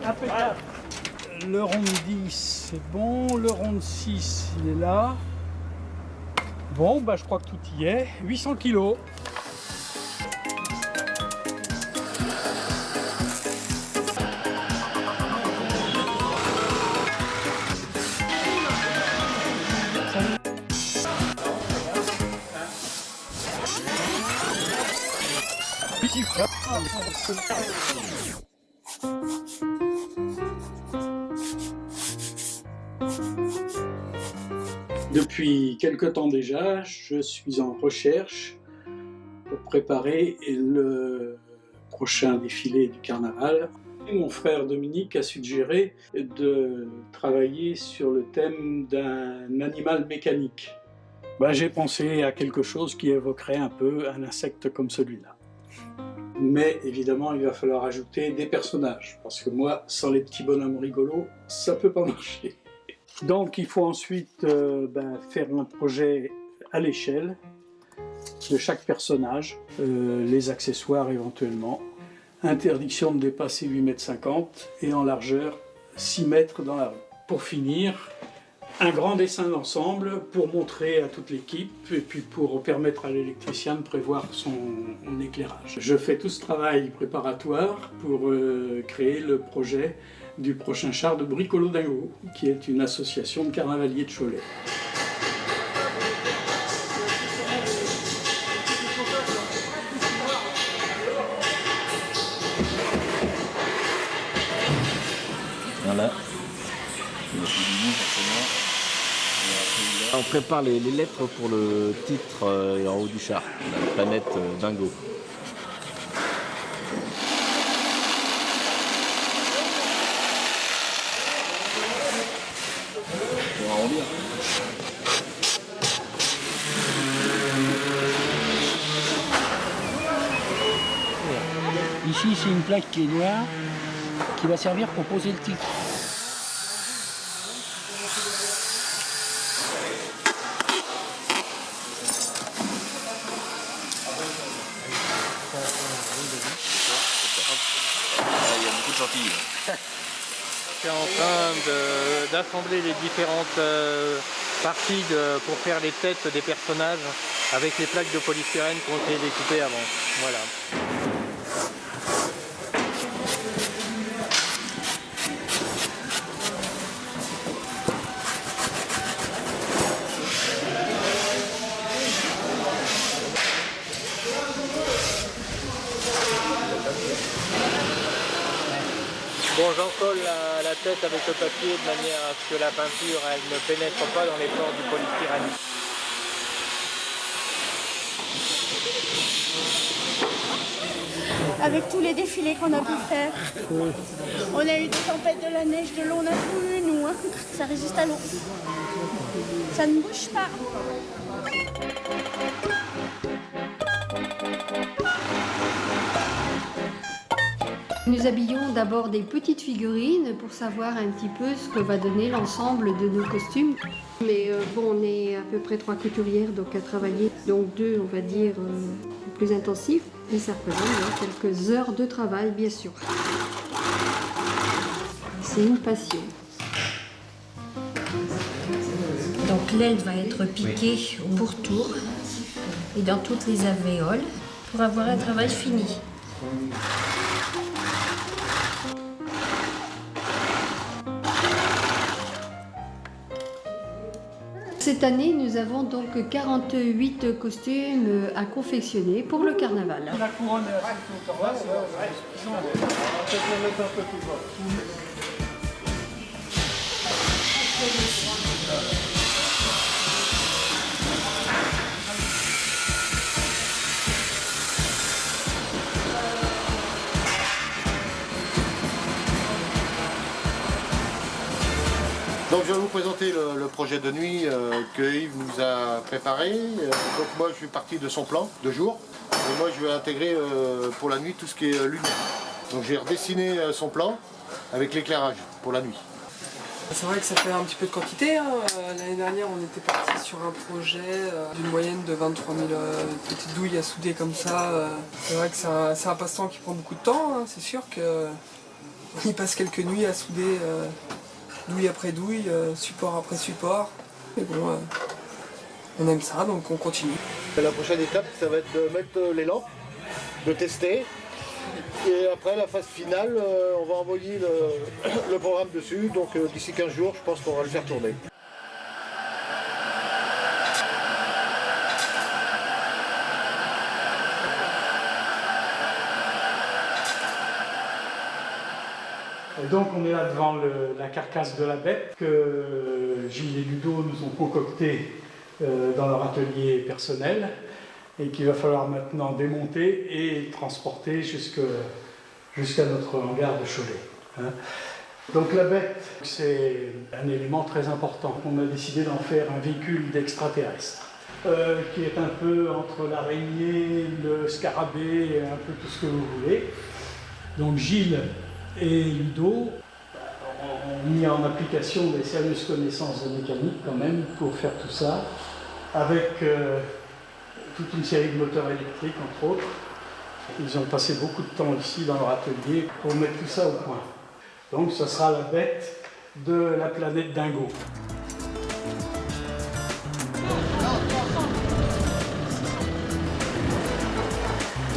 Impeccable. Le rond de 10, c'est bon. Le rond de 6, il est là. Bon, bah, je crois que tout y est. 800 kilos. Depuis quelque temps déjà, je suis en recherche pour préparer le prochain défilé du carnaval. Mon frère Dominique a suggéré de travailler sur le thème d'un animal mécanique. J'ai pensé à quelque chose qui évoquerait un peu un insecte comme celui-là. Mais évidemment, il va falloir ajouter des personnages, parce que moi, sans les petits bonhommes rigolos, ça peut pas marcher. Donc il faut ensuite faire un projet à l'échelle de chaque personnage, les accessoires éventuellement, interdiction de dépasser 8,50 m et en largeur 6 mètres dans la rue. Pour finir, un grand dessin d'ensemble pour montrer à toute l'équipe et puis pour permettre à l'électricien de prévoir son éclairage. Je fais tout ce travail préparatoire pour créer le projet du prochain char de Bricolo Dingo, qui est une association de carnavaliers de Cholet. Voilà. On prépare les lettres pour le titre en haut du char, la planète Dingo. Pour arrondir. Ici, c'est une plaque qui est noire, qui va servir pour poser le titre. Il y a beaucoup de chantilly. Je suis en train d'assembler les différentes parties pour faire les têtes des personnages avec les plaques de polystyrène qui ont été découpées avant. Voilà. Bon, j'encolle la tête avec le papier de manière à ce que la peinture elle ne pénètre pas dans les pores du polystyrène. Avec tous les défilés qu'on a pu faire, on a eu des tempêtes, de la neige, de l'eau, on a tout eu nous, hein. Ça résiste à l'eau. Ça ne bouge pas. Nous habillons d'abord des petites figurines pour savoir un petit peu ce que va donner l'ensemble de nos costumes. Mais on est à peu près 3 couturières donc à travailler, donc 2 on va dire plus intensifs. Et ça représente quelques heures de travail bien sûr. C'est une passion. Donc l'aile va être piquée au pourtour et dans toutes les alvéoles pour avoir un travail fini. Cette année, nous avons donc 48 costumes à confectionner pour le carnaval. La couronne reste tout en bas, on va peut-être le mettre un peu plus bas. Donc je vais vous présenter le projet de nuit que Yves nous a préparé. Donc moi je suis parti de son plan de jour et moi je vais intégrer pour la nuit tout ce qui est lumière. Donc j'ai redessiné son plan avec l'éclairage pour la nuit. C'est vrai que ça fait un petit peu de quantité, hein. L'année dernière on était parti sur un projet d'une moyenne de 23 000 petites douilles à souder comme ça. C'est vrai que c'est un passe-temps qui prend beaucoup de temps, hein. C'est sûr que Il passe quelques nuits à souder douille après douille, support après support. Mais bon, on aime ça, donc on continue. La prochaine étape, ça va être de mettre les lampes, de tester. Et après la phase finale, on va envoyer le programme dessus. Donc d'ici 15 jours, je pense qu'on va le faire tourner. Et donc on est là devant la carcasse de la bête que Gilles et Ludo nous ont concocté dans leur atelier personnel et qu'il va falloir maintenant démonter et transporter jusqu'à notre hangar de Cholet. Hein. Donc la bête, c'est un élément très important. On a décidé d'en faire un véhicule d'extraterrestre qui est un peu entre l'araignée, le scarabée et un peu tout ce que vous voulez. Donc Gilles et Ludo ont mis en application des sérieuses connaissances de mécanique quand même pour faire tout ça, avec toute une série de moteurs électriques entre autres. Ils ont passé beaucoup de temps ici dans leur atelier pour mettre tout ça au point. Donc ce sera la bête de la planète Dingo.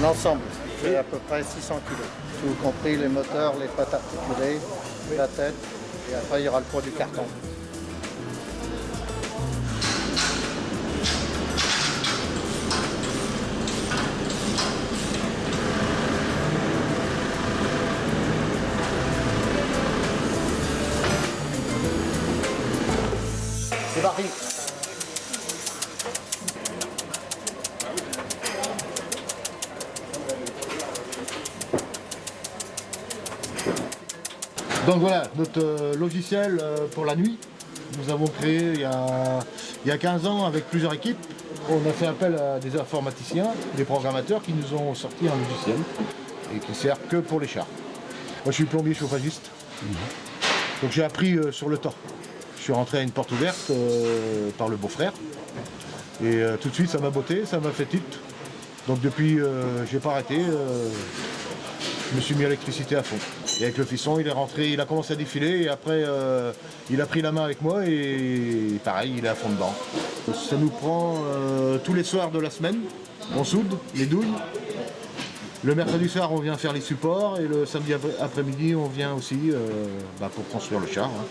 L'ensemble fait à peu près 600 kg, tout compris les moteurs, les pattes articulées, la tête, et après il y aura le poids du carton. C'est parti. Donc voilà, notre logiciel pour la nuit, nous avons créé il y a 15 ans avec plusieurs équipes. On a fait appel à des informaticiens, des programmateurs qui nous ont sorti un logiciel et qui sert que pour les chars. Moi je suis plombier chauffagiste, donc j'ai appris sur le tas. Je suis rentré à une porte ouverte par le beau-frère et tout de suite ça m'a botté, ça m'a fait tilt. Donc depuis j'ai pas arrêté, je me suis mis à l'électricité à fond. Et avec le fisson, il est rentré, il a commencé à défiler et après il a pris la main avec moi et pareil, il est à fond dedans. Ça nous prend tous les soirs de la semaine, on soude les douilles. Le mercredi soir, on vient faire les supports et le samedi après-midi, on vient aussi pour construire le char. Hein.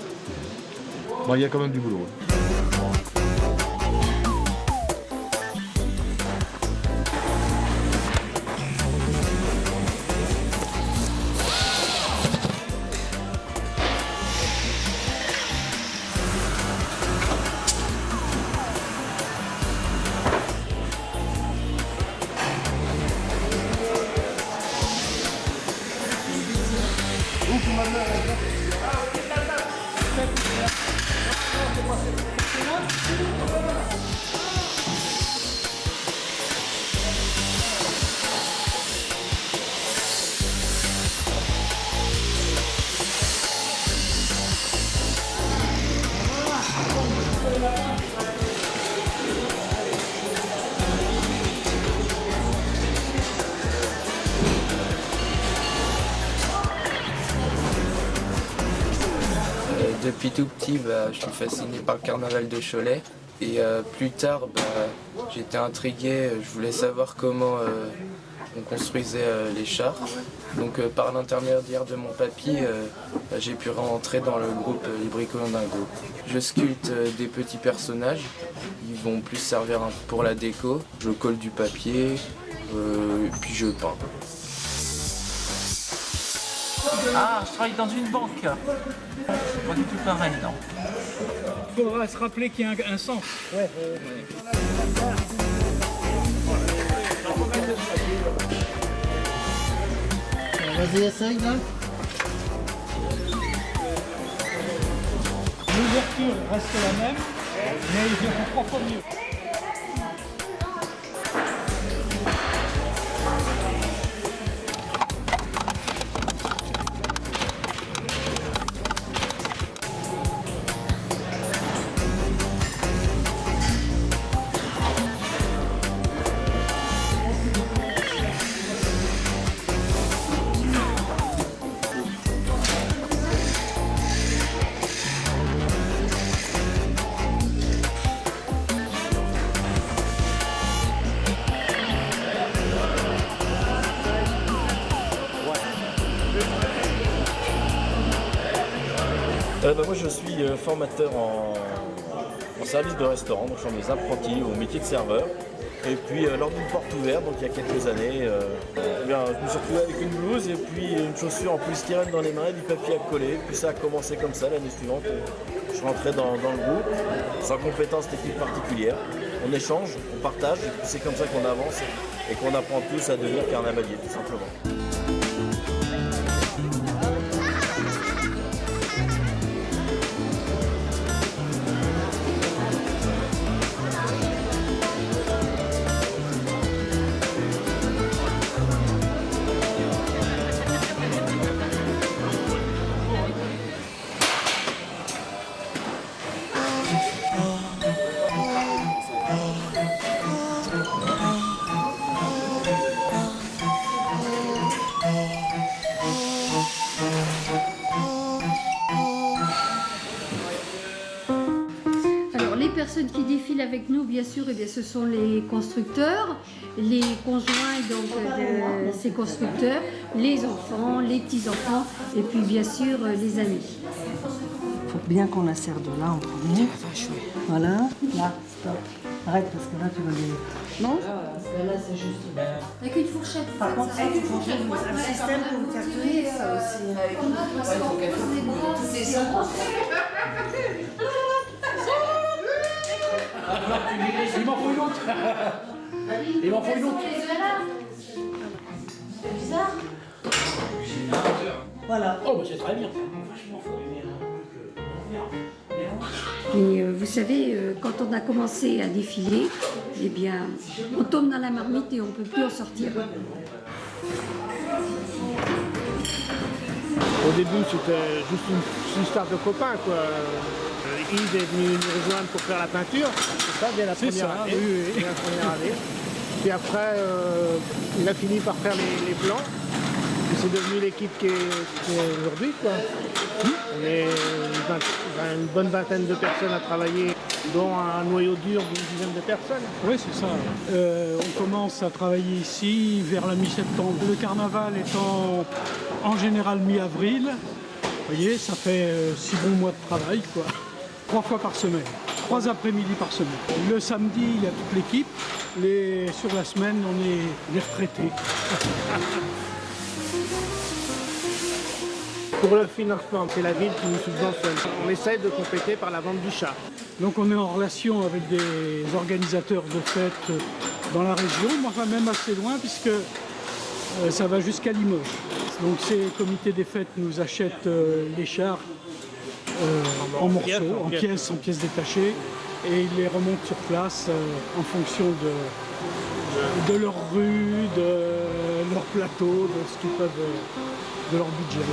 Bon, il y a quand même du boulot. Hein. Depuis tout petit, je suis fasciné par le carnaval de Cholet. Et plus tard, j'étais intrigué, je voulais savoir comment on construisait les chars. Donc par l'intermédiaire de mon papy, j'ai pu rentrer dans le groupe Les Bricolants Dingo. Je sculpte des petits personnages, ils vont plus servir pour la déco. Je colle du papier, puis je peins. Ah, je travaille dans une banque. C'est pas du tout pareil, non. Il faudra se rappeler qu'il y a un sens. Ouais. Vas-y, essaye là. L'ouverture reste la même, mais ils verront 3 fois mieux. Moi je suis formateur en service de restaurant, donc je suis des apprentis au métier de serveur. Et puis lors d'une porte ouverte, donc il y a quelques années, je me suis retrouvé avec une blouse et puis une chaussure en polystyrène dans les mains et du papier à coller. Puis ça a commencé comme ça l'année suivante. Je suis rentré dans le groupe, sans compétence technique particulière. On échange, on partage, et puis c'est comme ça qu'on avance et qu'on apprend tous à devenir carnavalier, tout simplement. Les personnes qui défilent avec nous, bien sûr, ce sont les constructeurs, les conjoints donc, de ces constructeurs, les enfants, les petits-enfants et puis bien sûr les amis. Il faut bien qu'on insère de là en premier. Voilà, là, stop. Arrête parce que là tu vas les... Non? Parce que là c'est juste... Avec une fourchette. Par contre, ça, il faut changer un système pour vous faire tenir ça aussi. Il m'en faut une autre. Il m'en faut une autre. C'est bizarre. Voilà. Oh, bah c'est très bien. Et vous savez, quand on a commencé à défiler, eh bien, on tombe dans la marmite et on ne peut plus en sortir. Au début, c'était juste une histoire de copains, quoi. Yves est venu nous rejoindre pour faire la peinture, c'est ça, dès la première année. Oui. Dès la première année. Puis après, il a fini par faire les plans. Et c'est devenu l'équipe qui est aujourd'hui, quoi. On est une bonne vingtaine de personnes à travailler, dont un noyau dur d'une dizaine de personnes. Oui, c'est ça. On commence à travailler ici vers la mi-septembre. Le carnaval étant en général mi-avril. Vous voyez, ça fait 6 bons mois de travail, quoi. 3 fois par semaine, 3 après-midi par semaine. Le samedi, il y a toute l'équipe. Sur la semaine, on est les retraités. Pour le financement, c'est la ville qui nous subventionne. On essaie de compléter par la vente du char. Donc on est en relation avec des organisateurs de fêtes dans la région, enfin même assez loin, puisque ça va jusqu'à Limoges. Donc ces comités des fêtes nous achètent les chars en morceaux, en pièces détachées, et ils les remontent sur place en fonction de leur rue, de leur plateau, de ce qu'ils peuvent, de leur budget.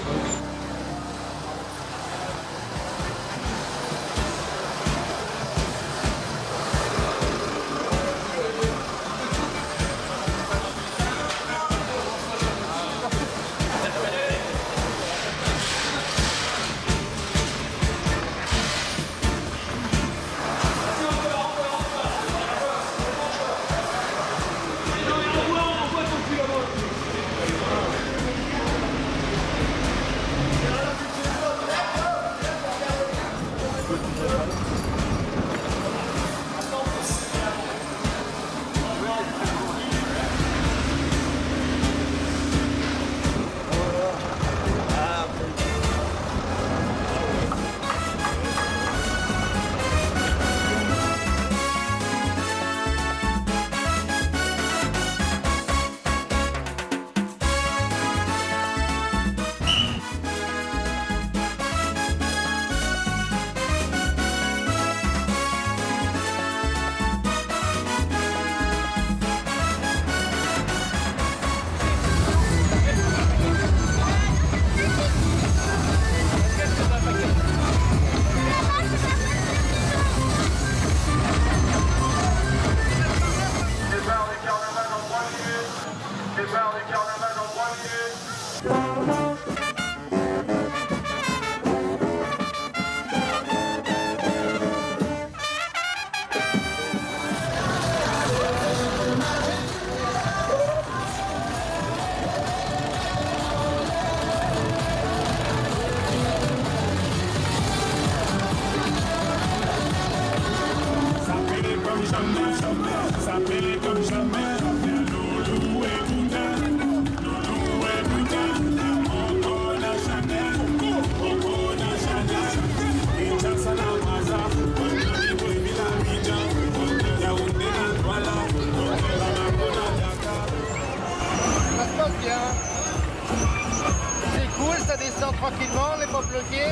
tranquillement, les pommes le pied.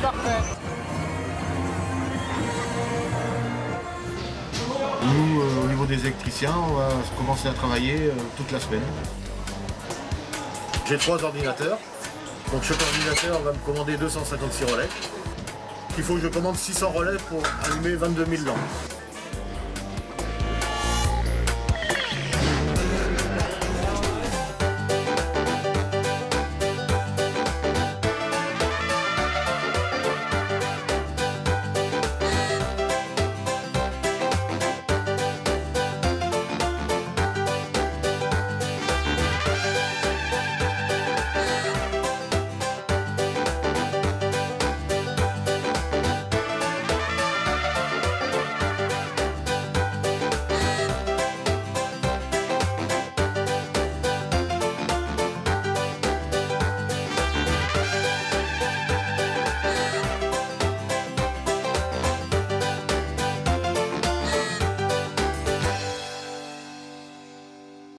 Parfait. Nous, au niveau des électriciens, on va commencer à travailler toute la semaine. J'ai 3 ordinateurs. Donc chaque ordinateur va me commander 256 relais. Il faut que je commande 600 relais pour allumer 22 000 lampes.